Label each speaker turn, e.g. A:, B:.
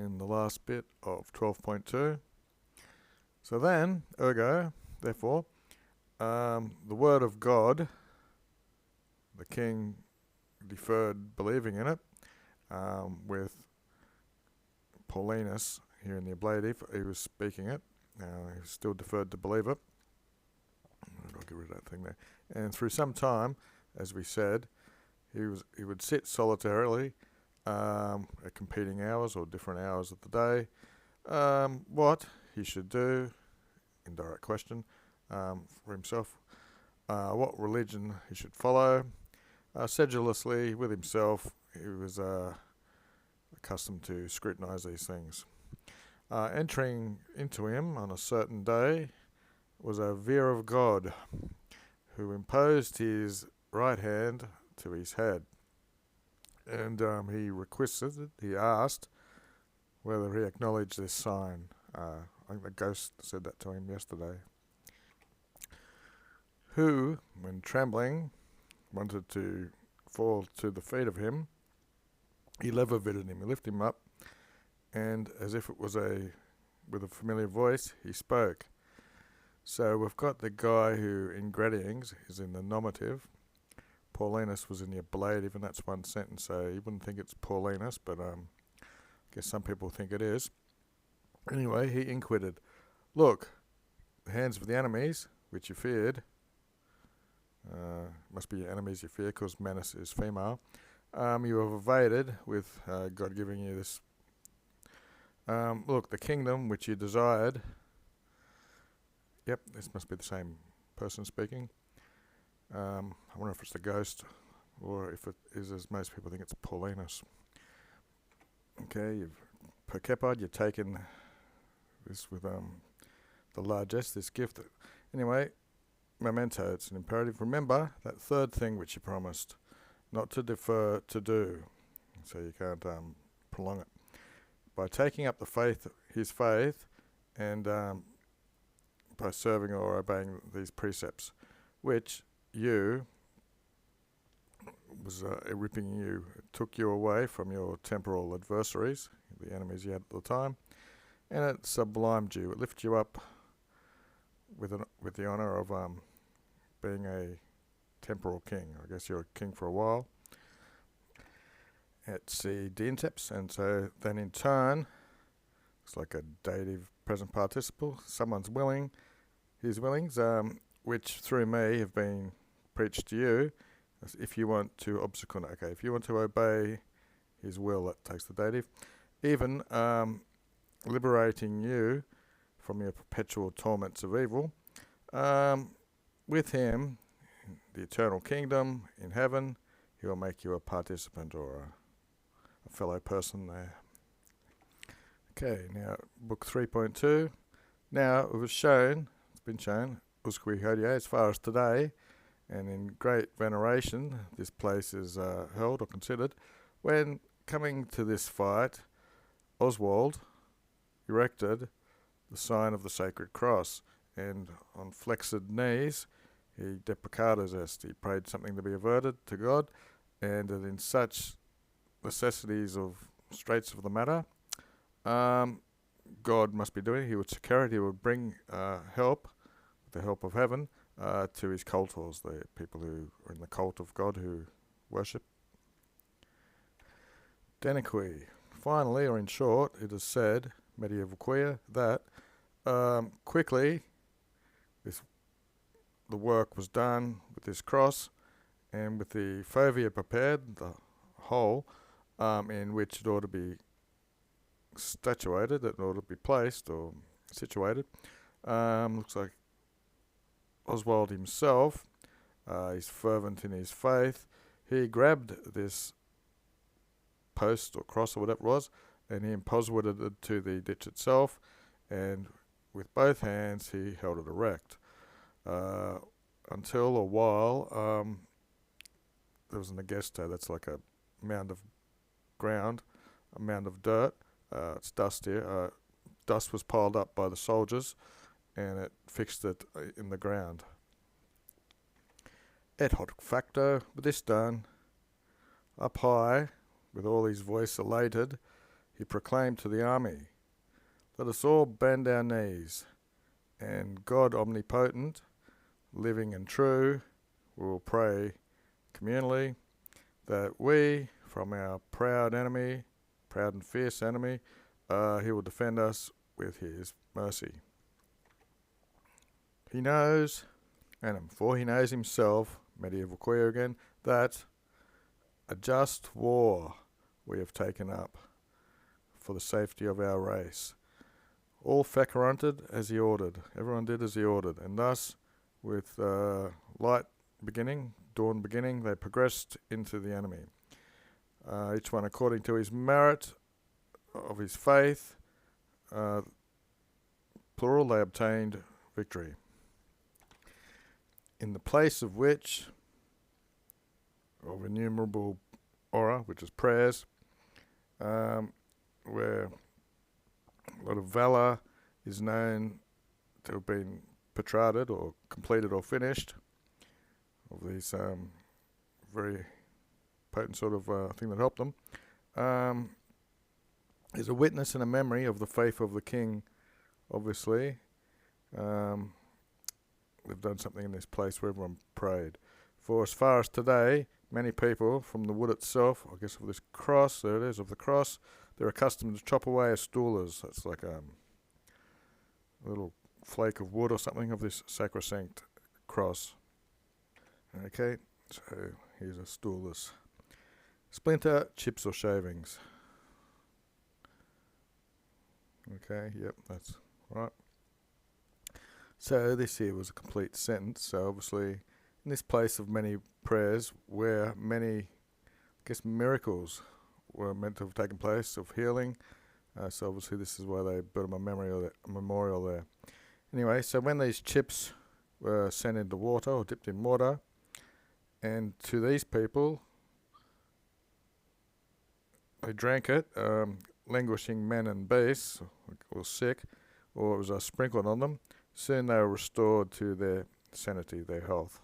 A: in the last bit of 12.2. So then, ergo, therefore, the word of God, the king deferred believing in it, with Paulinus here in the ablative, he was speaking it. He still deferred to believe it. I'll get rid of that thing there. And through some time, as we said, he would sit solitarily at competing hours or different hours of the day. What he should do, indirect question, for himself, what religion he should follow. Sedulously with himself, he was accustomed to scrutinize these things. Entering into him on a certain day was a Veer of God, who imposed his right hand to his head, and he asked whether he acknowledged this sign. I think the ghost said that to him yesterday. Who, when trembling, wanted to fall to the feet of him, he lever-vitted him, he lifted him up, and as if it was with a familiar voice, he spoke. So we've got the guy who in Gradings is in the nominative. Paulinus was in the ablative, and that's one sentence, so you wouldn't think it's Paulinus, but I guess some people think it is. Anyway, he inquired, "Look, the hands of the enemies, which you feared," must be your enemies you fear, because menace is female, you have evaded with God giving you this. Look, the kingdom which you desired. Yep, this must be the same person speaking. I wonder if it's the ghost, or if it is, as most people think, it's Paulinus. Okay, per Kepard, you've taken this with the largesse, this gift. Anyway, memento, it's an imperative. Remember that third thing which you promised, not to defer to do, so you can't prolong it. By taking up his faith, and by serving or obeying these precepts, which took you away from your temporal adversaries, the enemies you had at the time, and it sublimed you. It lifted you up with the honor of being a temporal king. I guess you're a king for a while. It's the deinteps, and so then in turn, it's like a dative present participle. Someone's willing, his willings, which through me have been preached to you. If you want to obsequent, okay, if you want to obey his will, that takes the dative. Even liberating you from your perpetual torments of evil. With him, the eternal kingdom in heaven, he will make you a participant or a fellow person there. Okay, now book 3.2. Now it was shown, it's been shown, Usque Hodie, as far as today, and in great veneration, this place is held or considered. When coming to this fight, Oswald erected the sign of the Sacred Cross, and on flexed knees, he deprecatus est, he prayed something to be averted to God, and that in such necessities of straits of the matter, God must be doing. He would secure it. He would bring help, with the help of heaven, to his cultors, the people who are in the cult of God who worship. Deniqui. Finally, or in short, it is said, medieval queer, that quickly the work was done with this cross, and with the fovea prepared, the hole in which it ought to be statuated, it ought to be placed or situated. Looks like Oswald himself, he's fervent in his faith. He grabbed this post or cross or whatever it was, and he imposed it to the ditch itself, and with both hands he held it erect until or while there was an agesto, that's like a mound of ground, a mound of dirt. It's dust here. Dust was piled up by the soldiers, and it fixed it in the ground. Et hoc facto, with this done, up high, with all his voice elated, he proclaimed to the army, "Let us all bend our knees, and God omnipotent, living and true, will pray communally that we, from our proud and fierce enemy, he will defend us with his mercy. He knows, for he knows himself," medieval queer again, "that a just war we have taken up for the safety of our race. All fecorunted as he ordered." Everyone did as he ordered. "And thus, with dawn beginning, they progressed into the enemy. Each one according to his merit of his faith, plural, they obtained victory. In the place of which, of innumerable aura, which is prayers, where a lot of valor is known to have been portrayed or completed or finished, of these very potent sort of thing that helped them, is a witness and a memory of the faith of the king, obviously. They've done something in this place where everyone prayed. For as far as today, many people from the wood itself, I guess of this cross, there it is, of the cross, they're accustomed to chop away as stoolers. That's like a little flake of wood or something of this sacrosanct cross. Okay, so here's a stoolless. Splinter, chips or shavings. Okay, yep, that's right. So this here was a complete sentence. So obviously, in this place of many prayers, where many, I guess, miracles were meant to have taken place of healing. So obviously, this is why they built a memorial there. Anyway, so when these chips were sent into water or dipped in water, and to these people, they drank it, languishing men and beasts, or sick, or it was sprinkled on them. Soon they were restored to their sanity, their health.